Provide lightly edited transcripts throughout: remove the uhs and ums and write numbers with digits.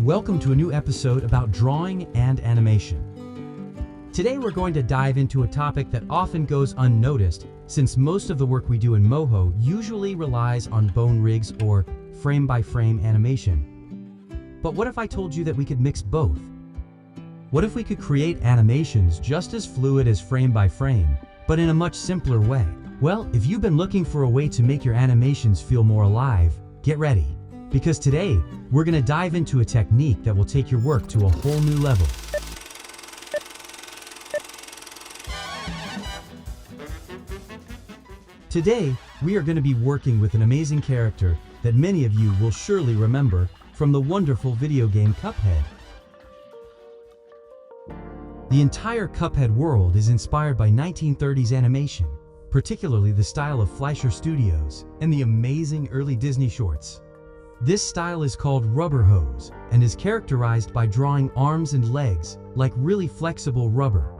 Welcome to a new episode about drawing and animation. Today we're going to dive into a topic that often goes unnoticed since most of the work we do in Moho usually relies on bone rigs or frame-by-frame animation. But what if I told you that we could mix both? What if we could create animations just as fluid as frame-by-frame, but in a much simpler way? Well, if you've been looking for a way to make your animations feel more alive, get ready. Because today, we're going to dive into a technique that will take your work to a whole new level. Today, we are going to be working with an amazing character that many of you will surely remember from the wonderful video game Cuphead. The entire Cuphead world is inspired by 1930s animation, particularly the style of Fleischer Studios and the amazing early Disney shorts. This style is called rubber hose and is characterized by drawing arms and legs like really flexible rubber.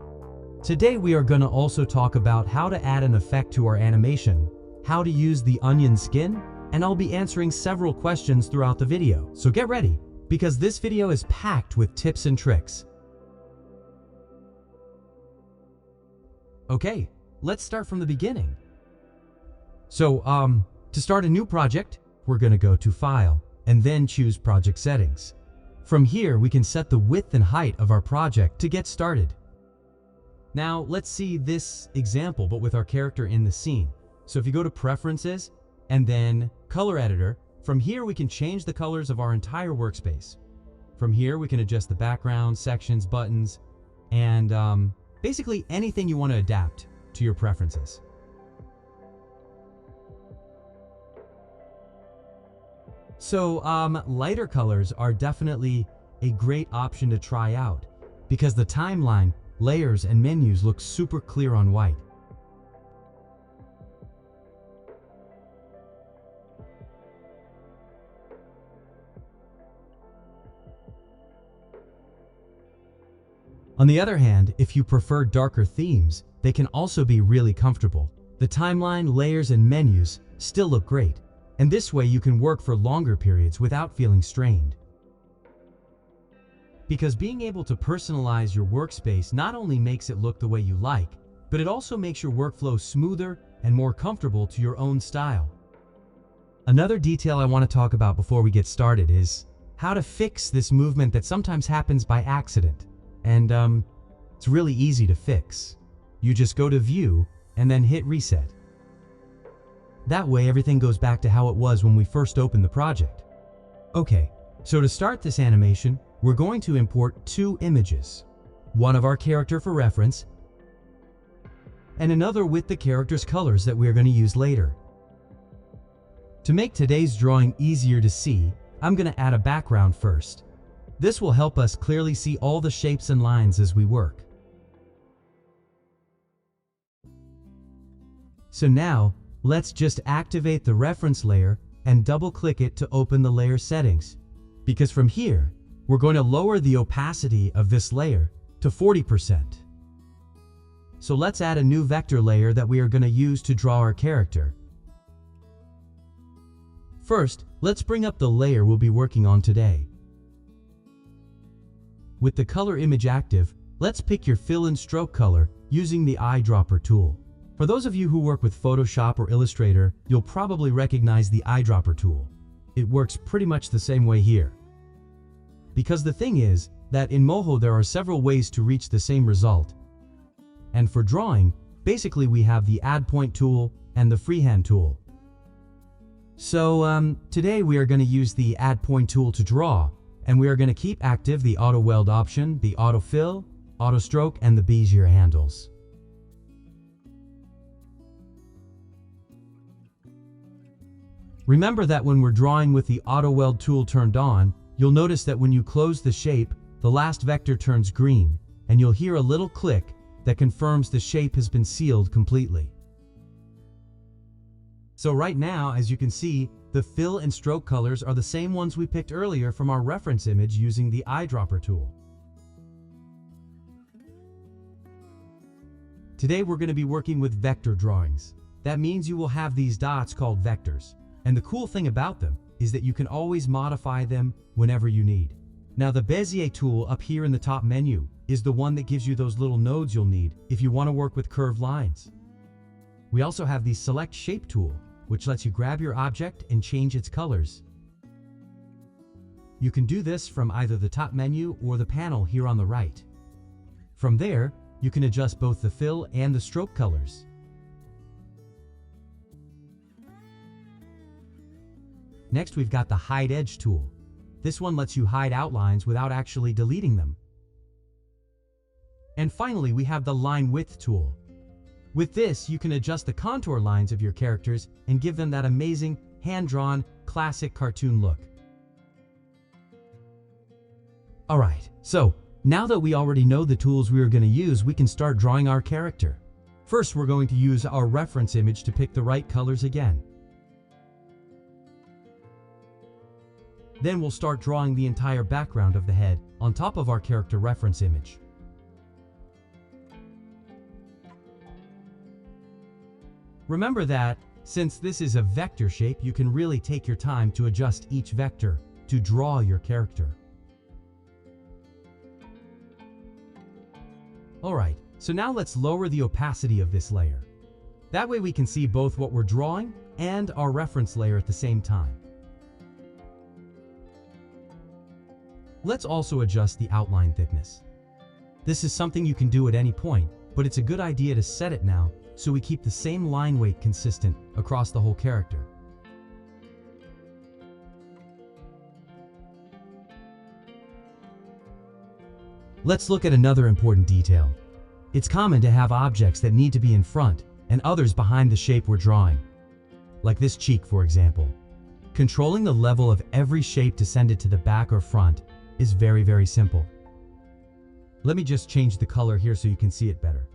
Today we are going to also talk about how to add an effect to our animation, how to use the onion skin, and I'll be answering several questions throughout the video. So get ready, because this video is packed with tips and tricks. Okay, let's start from the beginning. So, to start a new project, we're going to go to File, and then choose Project Settings. From here, we can set the width and height of our project to get started. Now, let's see this example, but with our character in the scene. So if you go to Preferences, and then Color Editor, from here we can change the colors of our entire workspace. From here, we can adjust the background, sections, buttons, and basically anything you want to adapt to your preferences. So lighter colors are definitely a great option to try out because the timeline, layers, and menus look super clear on white. On the other hand, if you prefer darker themes, they can also be really comfortable. The timeline, layers, and menus still look great. And this way you can work for longer periods without feeling strained. Because being able to personalize your workspace not only makes it look the way you like, but it also makes your workflow smoother and more comfortable to your own style. Another detail I want to talk about before we get started is how to fix this movement that sometimes happens by accident. And it's really easy to fix. You just go to View and then hit Reset. That way everything goes back to how it was when we first opened the project. Okay, so to start this animation, we're going to import two images. One of our character for reference, and another with the character's colors that we're going to use later. To make today's drawing easier to see, I'm going to add a background first. This will help us clearly see all the shapes and lines as we work. So now, let's just activate the reference layer and double-click it to open the layer settings. Because from here, we're going to lower the opacity of this layer to 40%. So let's add a new vector layer that we are going to use to draw our character. First, let's bring up the layer we'll be working on today. With the color image active, let's pick your fill and stroke color using the eyedropper tool. For those of you who work with Photoshop or Illustrator, you'll probably recognize the eyedropper tool. It works pretty much the same way here. Because the thing is that in Moho there are several ways to reach the same result. And for drawing, basically we have the Add Point tool and the Freehand tool. So today we are going to use the Add Point tool to draw, and we are going to keep active the Auto Weld option, the Auto Fill, Auto Stroke, and the Bezier handles. Remember that when we're drawing with the Auto Weld tool turned on, you'll notice that when you close the shape, the last vector turns green, and you'll hear a little click that confirms the shape has been sealed completely. So right now, as you can see, the fill and stroke colors are the same ones we picked earlier from our reference image using the eyedropper tool. Today we're going to be working with vector drawings. That means you will have these dots called vectors. And the cool thing about them is that you can always modify them whenever you need. Now the Bezier tool up here in the top menu is the one that gives you those little nodes you'll need if you want to work with curved lines. We also have the Select Shape tool, which lets you grab your object and change its colors. You can do this from either the top menu or the panel here on the right. From there, you can adjust both the fill and the stroke colors. Next, we've got the Hide Edge tool. This one lets you hide outlines without actually deleting them. And finally, we have the Line Width tool. With this, you can adjust the contour lines of your characters and give them that amazing, hand-drawn, classic cartoon look. Alright, so now that we already know the tools we are going to use, we can start drawing our character. First, we're going to use our reference image to pick the right colors again. Then we'll start drawing the entire background of the head on top of our character reference image. Remember that, since this is a vector shape, you can really take your time to adjust each vector to draw your character. Alright, so now let's lower the opacity of this layer. That way we can see both what we're drawing and our reference layer at the same time. Let's also adjust the outline thickness. This is something you can do at any point, but it's a good idea to set it now so we keep the same line weight consistent across the whole character. Let's look at another important detail. It's common to have objects that need to be in front and others behind the shape we're drawing. Like this cheek, for example. Controlling the level of every shape to send it to the back or front is very, very simple. Let me just change the color here so you can see it better.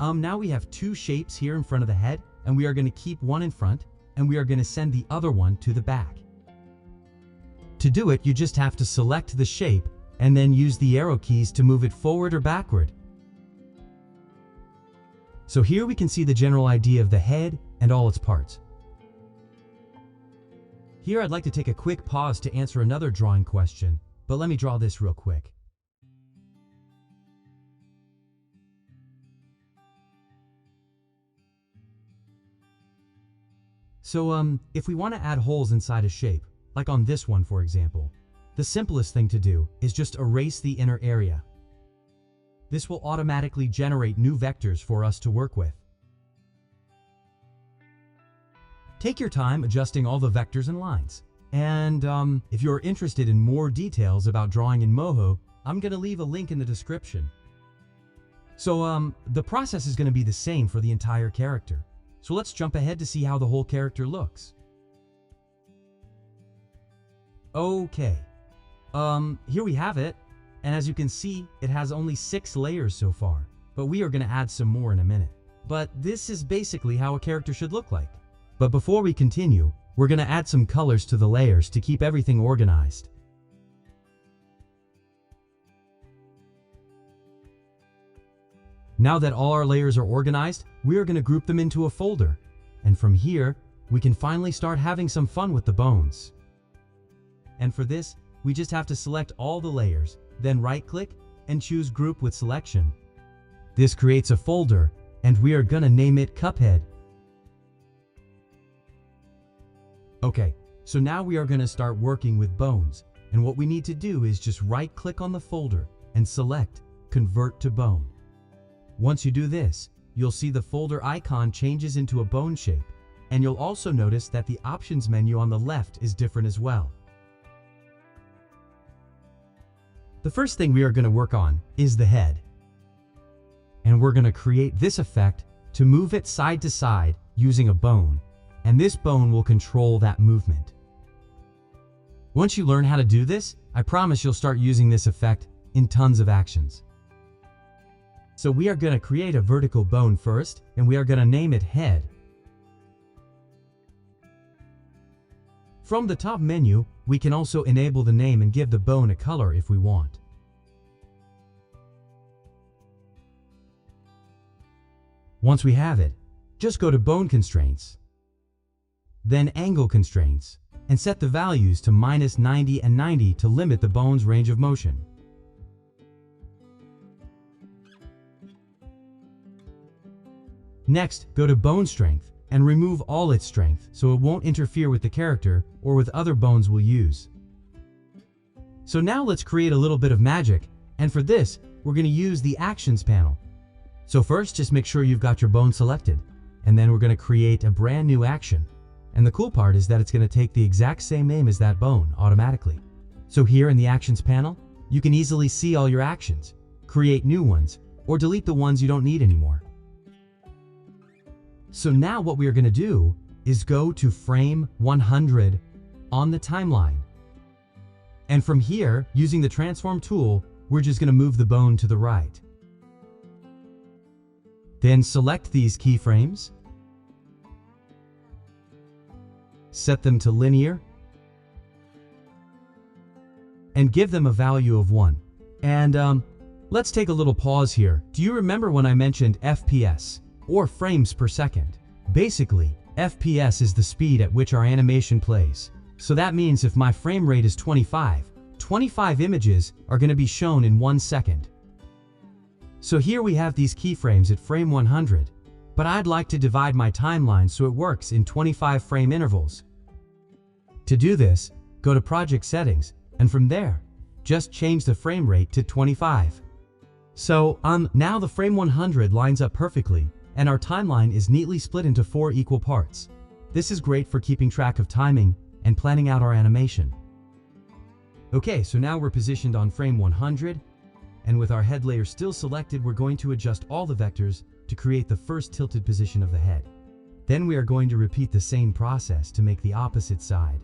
Now we have two shapes here in front of the head, and we are going to keep one in front, and we are going to send the other one to the back. To do it, you just have to select the shape and then use the arrow keys to move it forward or backward. So here we can see the general idea of the head and all its parts. Here I'd like to take a quick pause to answer another drawing question, but let me draw this real quick. So if we want to add holes inside a shape, like on this one for example, the simplest thing to do is just erase the inner area. This will automatically generate new vectors for us to work with. Take your time adjusting all the vectors and lines. And if you're interested in more details about drawing in Moho, I'm going to leave a link in the description. So the process is going to be the same for the entire character. So let's jump ahead to see how the whole character looks. Okay, here we have it, and as you can see, it has only 6 layers so far, but we are going to add some more in a minute. But this is basically how a character should look like. But before we continue, we're going to add some colors to the layers to keep everything organized. Now that all our layers are organized, we are going to group them into a folder, and from here, we can finally start having some fun with the bones. And for this, we just have to select all the layers, then right-click and choose Group with Selection. This creates a folder, and we are gonna name it Cuphead. Okay, so now we are gonna start working with bones, and what we need to do is just right-click on the folder and select Convert to Bone. Once you do this, you'll see the folder icon changes into a bone shape, and you'll also notice that the options menu on the left is different as well. The first thing we are going to work on is the head. And we're going to create this effect to move it side to side using a bone, and this bone will control that movement. Once you learn how to do this, I promise you'll start using this effect in tons of actions. So we are going to create a vertical bone first, and we are going to name it Head. From the top menu, we can also enable the name and give the bone a color if we want. Once we have it, just go to Bone Constraints, then Angle Constraints, and set the values to -90 and 90 to limit the bone's range of motion. Next, go to Bone Strength and remove all its strength so it won't interfere with the character or with other bones we'll use. So now let's create a little bit of magic, and for this, we're going to use the Actions panel. So first, just make sure you've got your bone selected, and then we're going to create a brand new action. And the cool part is that it's going to take the exact same name as that bone automatically. So here in the Actions panel, you can easily see all your actions, create new ones, or delete the ones you don't need anymore. So now what we are going to do is go to frame 100 on the timeline. And from here, using the transform tool, we're just going to move the bone to the right. Then select these keyframes, set them to linear, and give them a value of 1. And let's take a little pause here. Do you remember when I mentioned FPS, or frames per second? Basically, FPS is the speed at which our animation plays. So that means if my frame rate is 25 images are going to be shown in 1 second. So here we have these keyframes at frame 100, but I'd like to divide my timeline so it works in 25 frame intervals. To do this, go to Project Settings, and from there, just change the frame rate to 25. So now the frame 100 lines up perfectly, and our timeline is neatly split into 4 equal parts. This is great for keeping track of timing and planning out our animation. Okay, so now we're positioned on frame 100, and with our head layer still selected, we're going to adjust all the vectors to create the first tilted position of the head. Then we are going to repeat the same process to make the opposite side.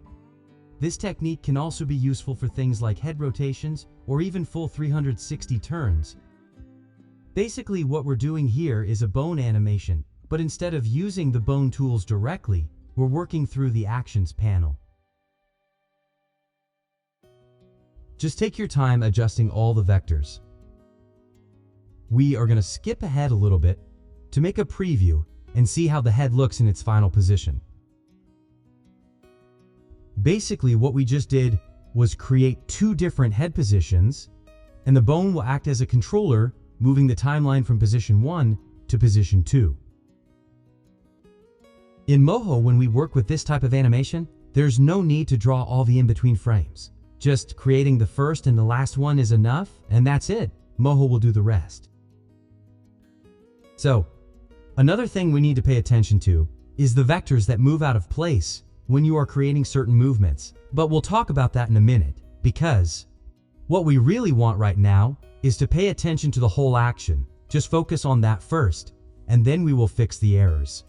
This technique can also be useful for things like head rotations or even full 360 turns. Basically, what we're doing here is a bone animation, but instead of using the bone tools directly, we're working through the Actions panel. Just take your time adjusting all the vectors. We are going to skip ahead a little bit to make a preview and see how the head looks in its final position. Basically, what we just did was create 2 different head positions, and the bone will act as a controller, moving the timeline from position 1 to position 2. In Moho, when we work with this type of animation, there's no need to draw all the in-between frames. Just creating the first and the last one is enough, and that's it. Moho will do the rest. So, another thing we need to pay attention to is the vectors that move out of place when you are creating certain movements. But we'll talk about that in a minute, because what we really want right now is to pay attention to the whole action. Just focus on that first, and then we will fix the errors.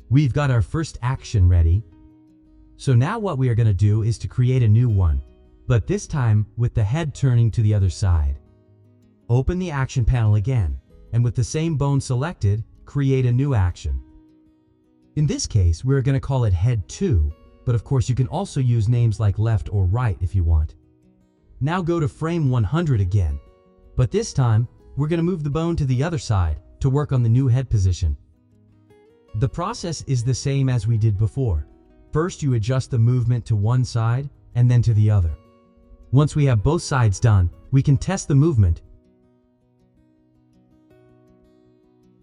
We've got our first action ready. So now what we are going to do is to create a new one, but this time with the head turning to the other side. Open the Action panel again, and with the same bone selected, create a new action. In this case, we're going to call it Head 2, but of course you can also use names like left or right if you want. Now go to frame 100 again, but this time we're going to move the bone to the other side to work on the new head position. The process is the same as we did before. First, you adjust the movement to one side and then to the other. Once we have both sides done, we can test the movement.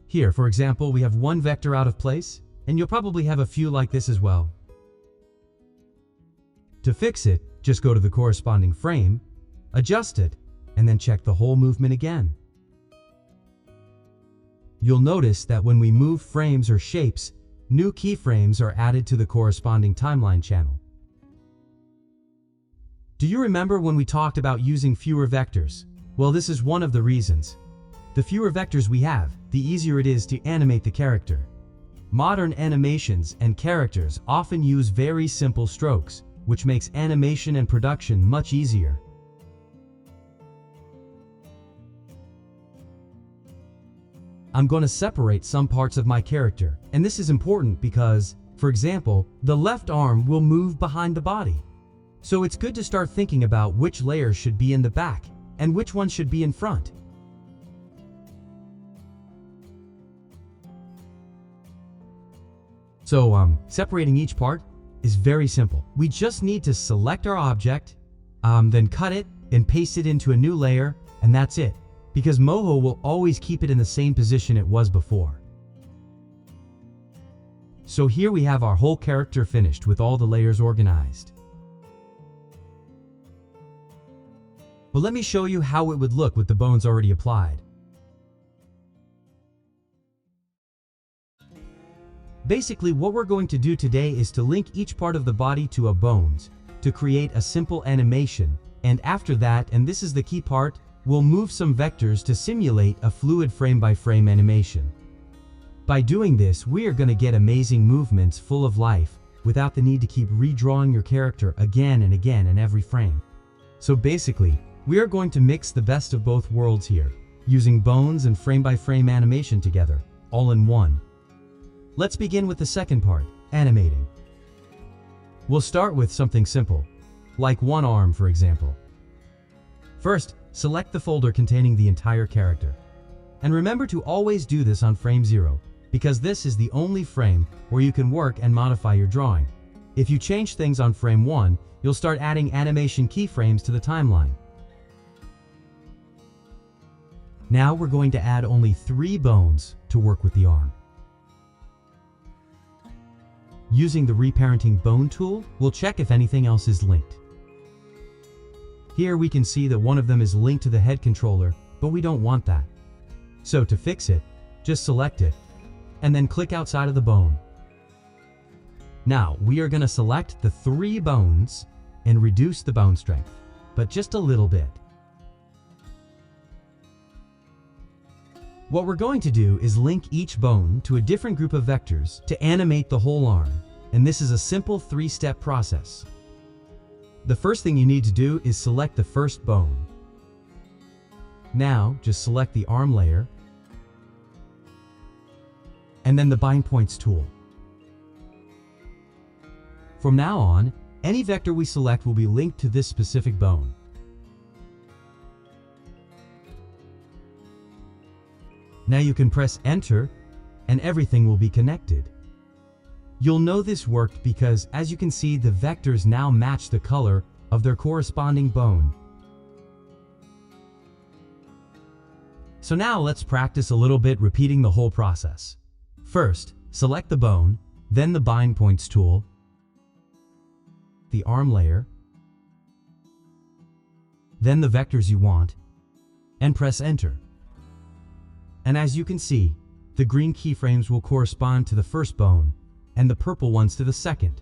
Here, for example, we have one vector out of place, and you'll probably have a few like this as well. To fix it, just go to the corresponding frame, adjust it, and then check the whole movement again. You'll notice that when we move frames or shapes, new keyframes are added to the corresponding timeline channel. Do you remember when we talked about using fewer vectors? Well, this is one of the reasons. The fewer vectors we have, the easier it is to animate the character. Modern animations and characters often use very simple strokes, which makes animation and production much easier. I'm going to separate some parts of my character, and this is important because, for example, the left arm will move behind the body. So it's good to start thinking about which layers should be in the back and which ones should be in front. So separating each part, is very simple. We just need to select our object, then cut it and paste it into a new layer, and that's it. Because Moho will always keep it in the same position it was before. So here we have our whole character finished with all the layers organized. But let me show you how it would look with the bones already applied. Basically, what we're going to do today is to link each part of the body to a bones to create a simple animation. And after that, and this is the key part, we'll move some vectors to simulate a fluid frame-by-frame animation. By doing this, we are going to get amazing movements full of life without the need to keep redrawing your character again and again in every frame. So basically, we are going to mix the best of both worlds here, using bones and frame-by-frame animation together, all in one. Let's begin with the second part, animating. We'll start with something simple, like one arm for example. First, select the folder containing the entire character. And remember to always do this on frame 0, because this is the only frame where you can work and modify your drawing. If you change things on frame 1, you'll start adding animation keyframes to the timeline. Now we're going to add only 3 bones to work with the arm. Using the reparenting bone tool, we'll check if anything else is linked. Here we can see that one of them is linked to the head controller, but we don't want that. So to fix it, just select it, and then click outside of the bone. Now we are going to select the 3 bones and reduce the bone strength, but just a little bit. What we're going to do is link each bone to a different group of vectors to animate the whole arm, and this is a simple 3-step process. The first thing you need to do is select the first bone. Now, just select the arm layer, and then the bind points tool. From now on, any vector we select will be linked to this specific bone. Now you can press Enter, and everything will be connected. You'll know this worked because, as you can see, the vectors now match the color of their corresponding bone. So now let's practice a little bit repeating the whole process. First, select the bone, then the bind points tool, the arm layer, then the vectors you want, and press Enter. And as you can see, the green keyframes will correspond to the first bone, and the purple ones to the second.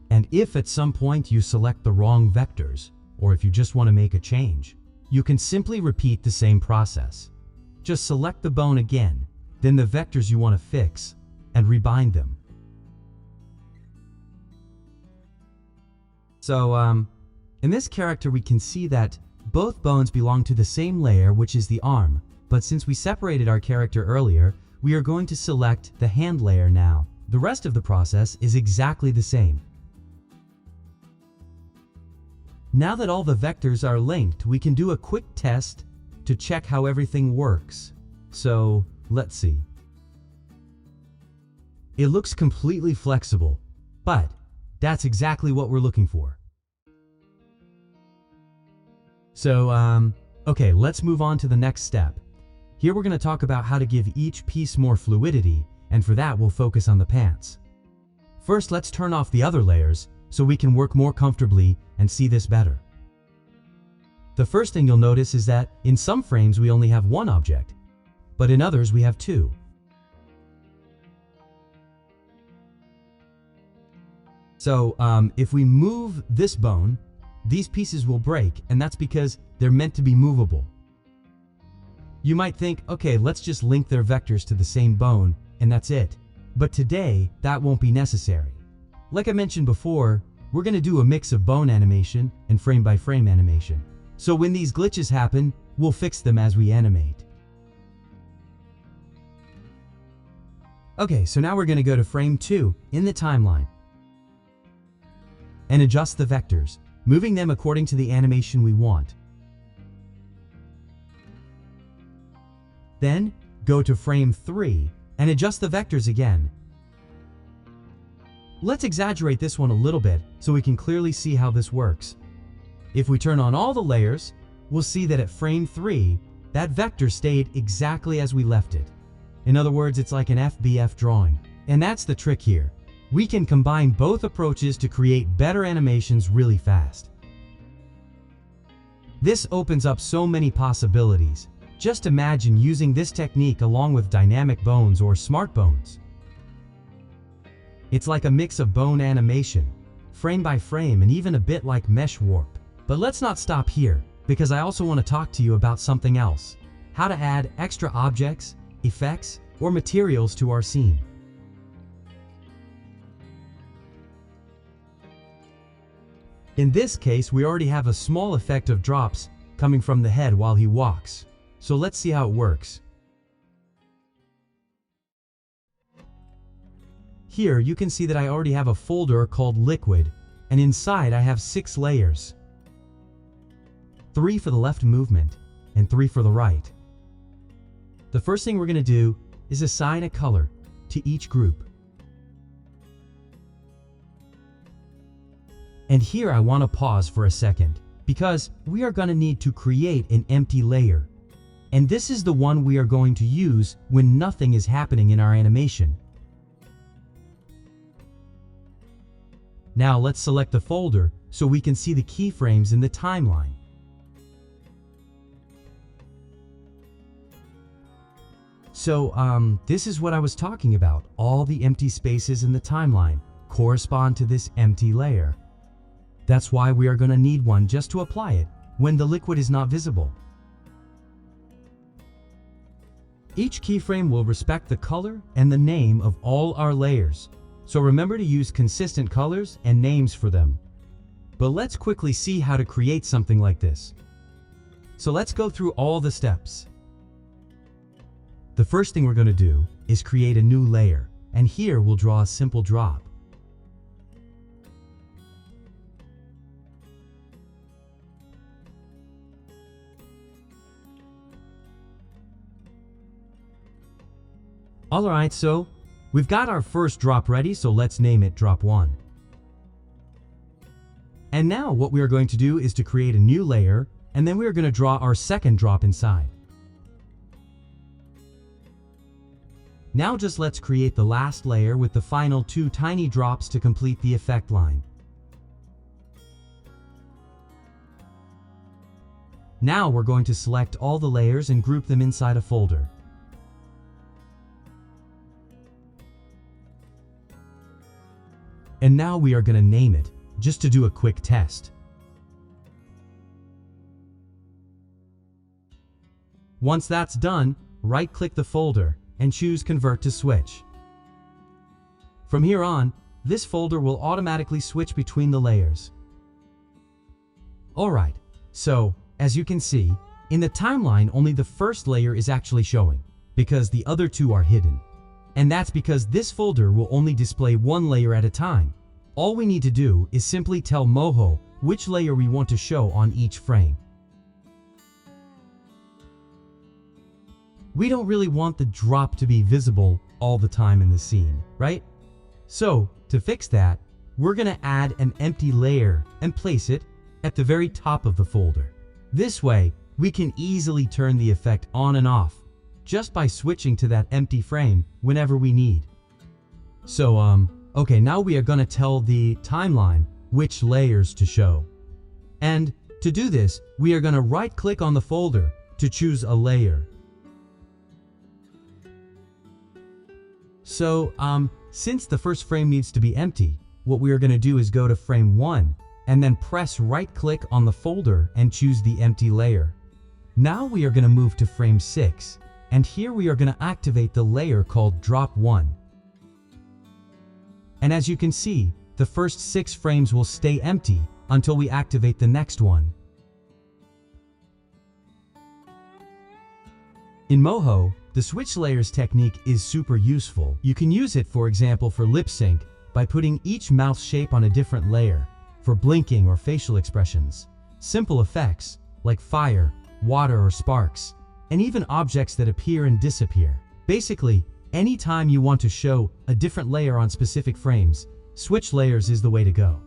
And if at some point you select the wrong vectors, or if you just want to make a change, you can simply repeat the same process. Just select the bone again, then the vectors you want to fix, and rebind them. So, in this character we can see that both bones belong to the same layer, which is the arm, but since we separated our character earlier, we are going to select the hand layer now. The rest of the process is exactly the same. Now that all the vectors are linked, we can do a quick test to check how everything works. So, let's see. It looks completely flexible, but that's exactly what we're looking for. So, okay, let's move on to the next step. Here we're going to talk about how to give each piece more fluidity, and for that we'll focus on the pants. First, let's turn off the other layers so we can work more comfortably and see this better. The first thing you'll notice is that in some frames we only have one object, but in others we have 2. So, if we move this bone, these pieces will break, and that's because they're meant to be movable. You might think, okay, let's just link their vectors to the same bone, and that's it. But today, that won't be necessary. Like I mentioned before, we're going to do a mix of bone animation and frame-by-frame animation. So when these glitches happen, we'll fix them as we animate. Okay, so now we're going to go to frame 2 in the timeline and adjust the vectors, moving them according to the animation we want. Then, go to frame 3 and adjust the vectors again. Let's exaggerate this one a little bit so we can clearly see how this works. If we turn on all the layers, we'll see that at frame 3, that vector stayed exactly as we left it. In other words, it's like an FBF drawing. And that's the trick here. We can combine both approaches to create better animations really fast. This opens up so many possibilities. Just imagine using this technique along with dynamic bones or smart bones. It's like a mix of bone animation, frame by frame, and even a bit like mesh warp. But let's not stop here, because I also want to talk to you about something else: how to add extra objects, effects, or materials to our scene. In this case, we already have a small effect of drops coming from the head while he walks. So let's see how it works. Here you can see that I already have a folder called Liquid, and inside I have 6 layers. 3 for the left movement, and 3 for the right. The first thing we're going to do is assign a color to each group. And here I want to pause for a second, because we are going to need to create an empty layer. And this is the one we are going to use when nothing is happening in our animation. Now let's select the folder so we can see the keyframes in the timeline. So this is what I was talking about. All the empty spaces in the timeline correspond to this empty layer. That's why we are going to need one just to apply it when the liquid is not visible. Each keyframe will respect the color and the name of all our layers. So remember to use consistent colors and names for them. But let's quickly see how to create something like this. So let's go through all the steps. The first thing we're going to do is create a new layer, and here we'll draw a simple drop. Alright, so we've got our first drop ready, so let's name it Drop 1. And now what we are going to do is to create a new layer, and then we are going to draw our second drop inside. Now just let's create the last layer with the final 2 tiny drops to complete the effect line. Now we're going to select all the layers and group them inside a folder. And now we are going to name it, just to do a quick test. Once that's done, right-click the folder and choose Convert to Switch. From here on, this folder will automatically switch between the layers. Alright, so as you can see, in the timeline only the first layer is actually showing, because the other 2 are hidden. And that's because this folder will only display 1 layer at a time. All we need to do is simply tell Moho which layer we want to show on each frame. We don't really want the drop to be visible all the time in the scene, right? So, to fix that, we're going to add an empty layer and place it at the very top of the folder. This way, we can easily turn the effect on and off just by switching to that empty frame whenever we need. So, okay, now we are going to tell the timeline which layers to show. And to do this, we are going to right-click on the folder to choose a layer. So, since the first frame needs to be empty, what we are going to do is go to frame 1 and then press right-click on the folder and choose the empty layer. Now we are going to move to frame 6, and here we are going to activate the layer called Drop 1. And as you can see, the first 6 frames will stay empty until we activate the next one. In Moho, the switch layers technique is super useful. You can use it, for example, for lip sync by putting each mouth shape on a different layer, for blinking or facial expressions, simple effects like fire, water or sparks, and even objects that appear and disappear. Basically, Anytime you want to show a different layer on specific frames, switch layers is the way to go.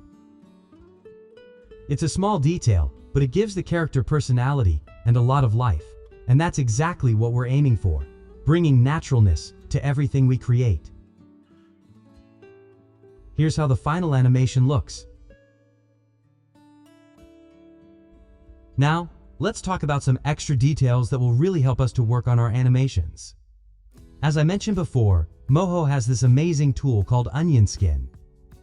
It's a small detail, but it gives the character personality and a lot of life. And that's exactly what we're aiming for, bringing naturalness to everything we create. Here's how the final animation looks. Now, let's talk about some extra details that will really help us to work on our animations. As I mentioned before, Moho has this amazing tool called onion skin.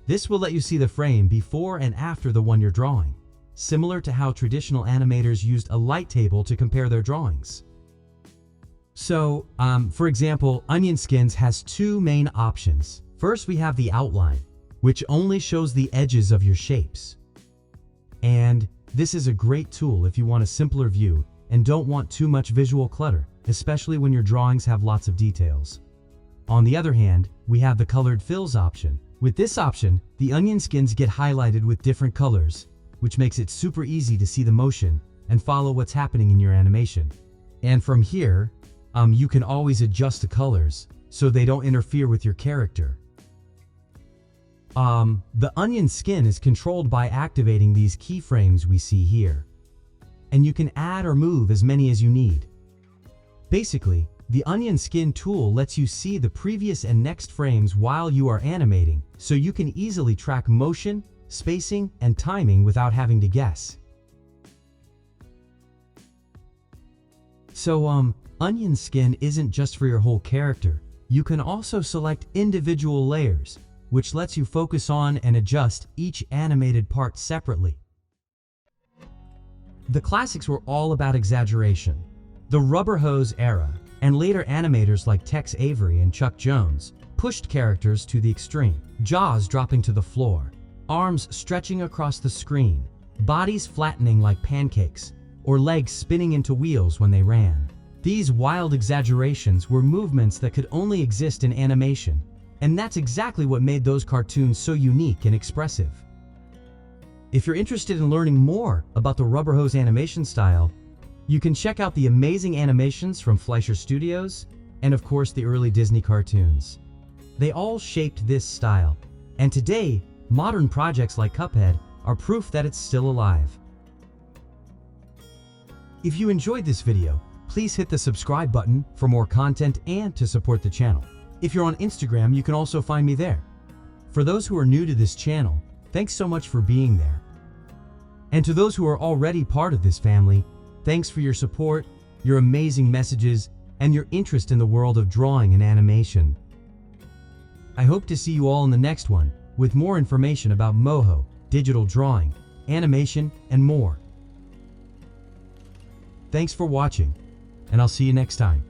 This will let you see the frame before and after the one you're drawing, similar to how traditional animators used a light table to compare their drawings. So, for example, onion skins has two main options. First, we have the outline, which only shows the edges of your shapes. And this is a great tool if you want a simpler view and don't want too much visual clutter, especially when your drawings have lots of details. On the other hand, we have the colored fills option. With this option, the onion skins get highlighted with different colors, which makes it super easy to see the motion and follow what's happening in your animation. And from here, you can always adjust the colors so they don't interfere with your character. The onion skin is controlled by activating these keyframes we see here. And you can add or move as many as you need. Basically, the onion skin tool lets you see the previous and next frames while you are animating, so you can easily track motion, spacing, and timing without having to guess. So, onion skin isn't just for your whole character. You can also select individual layers, which lets you focus on and adjust each animated part separately. The classics were all about exaggeration. The rubber hose era, and later animators like Tex Avery and Chuck Jones, pushed characters to the extreme. Jaws dropping to the floor, arms stretching across the screen, bodies flattening like pancakes, or legs spinning into wheels when they ran. These wild exaggerations were movements that could only exist in animation, and that's exactly what made those cartoons so unique and expressive. If you're interested in learning more about the rubber hose animation style, you can check out the amazing animations from Fleischer Studios and of course the early Disney cartoons. They all shaped this style, and today, modern projects like Cuphead are proof that it's still alive. If you enjoyed this video, please hit the subscribe button for more content and to support the channel. If you're on Instagram, you can also find me there. For those who are new to this channel, thanks so much for being there. And to those who are already part of this family, thanks for your support, your amazing messages, and your interest in the world of drawing and animation. I hope to see you all in the next one with more information about Moho, digital drawing, animation, and more. Thanks for watching, and I'll see you next time.